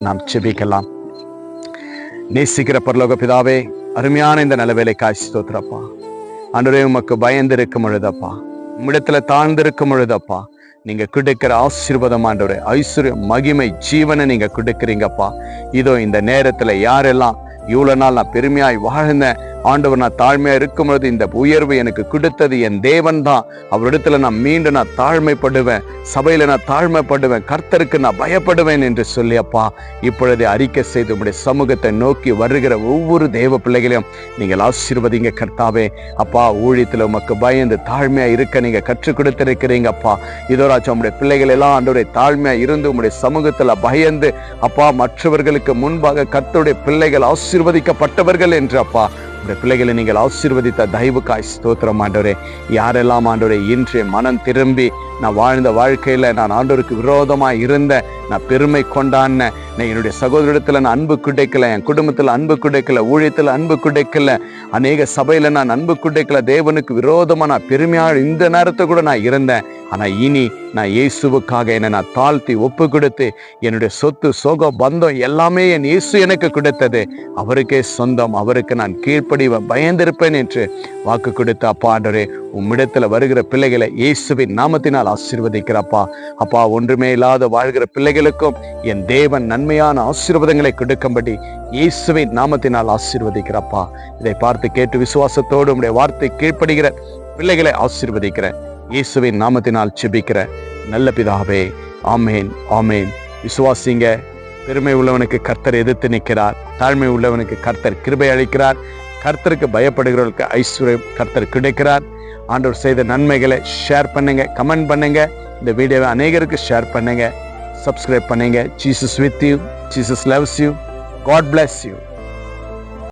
நாம் செபிக்கலாம். நேசிக்கிற பரலோக பிதாவே, அருமையான இந்த நல்ல வேலைக்காய் ஸ்தோத்திரப்பா. ஆண்டவரே, உமக்கு பயந்து இருக்கும் பொழுதப்பா, உம்மிடத்துல தாழ்ந்திருக்கும் பொழுதப்பா, நீங்க கொடுக்கிற ஆசீர்வாதம் ஆண்டவரே, ஐஸ்வர்யம், மகிமை, ஜீவனை நீங்க கொடுக்குறீங்கப்பா. இதோ இந்த நேரத்துல யாரெல்லாம் இவ்வளவு நாள் நான் பெருமையாய் வாழ்ந்தேன் ஆண்டவர், நான் தாழ்மையா இருக்கும் பொழுது இந்த உயர்வு எனக்கு கொடுத்தது என் தேவன் தான். அவரிடத்துல நான் மீண்டும் நான் தாழ்மைப்படுவேன், சபையில நான் தாழ்மைப்படுவேன், கர்த்தருக்கு நான் பயப்படுவேன் என்று சொல்லி அப்பா இப்பொழுது அறிக்கை செய்து உங்களுடைய சமூகத்தை நோக்கி வருகிற ஒவ்வொரு தேவ பிள்ளைகளையும் நீங்கள் ஆசீர்வதிங்க கர்த்தாவே. அப்பா, ஊழியத்துல உமக்கு பயந்து தாழ்மையா இருக்க நீங்க கற்றுக் கொடுத்திருக்கிறீங்க அப்பா. இதோராச்சும் உங்களுடைய பிள்ளைகள் எல்லாம் ஆண்டவருடைய தாழ்மையா இருந்து உங்களுடைய சமூகத்துல பயந்து அப்பா மற்றவர்களுக்கு முன்பாக கர்த்தருடைய பிள்ளைகள் ஆசீர்வதிக்கப்பட்டவர்கள் என்று அப்பா பிள்ளைகளை நீங்கள் ஆசீர்வதித்த தயவுக்காய் ஸ்தோத்திரம் ஆண்டவரே. யாரெல்லாம் ஆண்டவரே இன்று மனம் திரும்பி நான் வாழ்ந்த வாழ்க்கையில நான் ஆண்டவருக்கு விரோதமா இருந்த, நான் பெருமை கொண்டாடின, நான் என்னுடைய சகோதரத்துல நான் அன்பு கிடைக்கல, என் குடும்பத்துல அன்பு கிடைக்கல, ஊழியத்துல அன்பு கிடைக்கல, அநேக சபையில நான் அன்பு கிடைக்கல, தேவனுக்கு விரோதமா நான் பெருமையா இந்த நேரத்தை கூட நான் இருந்தேன். ஆனா இனி நான் இயேசுவுக்காக என்னை நான் தாழ்த்தி ஒப்பு கொடுத்து என்னுடைய சொத்து சோகம் பந்தம் எல்லாமே என் இயேசு எனக்கு கொடுத்தது, அவருக்கே சொந்தம், அவருக்கு நான் கீழ்ப்படிவேன், பயந்திருப்பேன் என்று வாக்கு கொடுத்த அப்பா ஆண்டவரே, உம்மிடத்துல வருகிற பிள்ளைகளை இயேசுவின் நாமத்தினால் ஆசீர்வதிக்கிறப்பா. அப்பா, ஒன்றுமே இல்லாத வாழ்கிற பிள்ளைகளுக்கும் என் தேவன் நன்மையான ஆசீர்வாதங்களை கொடுக்கும்படி இயேசுவின் நாமத்தினால் ஆசீர்வதிக்கிறப்பா. இதை பார்த்து கேட்டு விசுவாசத்தோடு உம்முடைய வார்த்தை கீழ்ப்படுகிற பிள்ளைகளை ஆசீர்வதிக்கிறேன். இயேசுவின் நாமத்தினால் செபிக்கிற நல்ல பிதாவே, ஆமேன் ஆமேன். விசுவாசிங்க. பெருமை உள்ளவனுக்கு கர்த்தர் எதிர்த்து நிற்கிறார், தாழ்மை உள்ளவனுக்கு கர்த்தர் கிருபை அளிக்கிறார், கர்த்தருக்கு பயப்படுகிறவர்களுக்கு ஐஸ்வர்யம் கர்த்தர் கிடைக்கிறார். ஆண்டவர் செய்த நன்மைகளை ஷேர் பண்ணுங்க, கமெண்ட் பண்ணுங்க, இந்த வீடியோவை அநேகருக்கு ஷேர் பண்ணுங்க, சப்ஸ்கிரைப் பண்ணுங்க. Jesus with you, Jesus loves you. God bless you.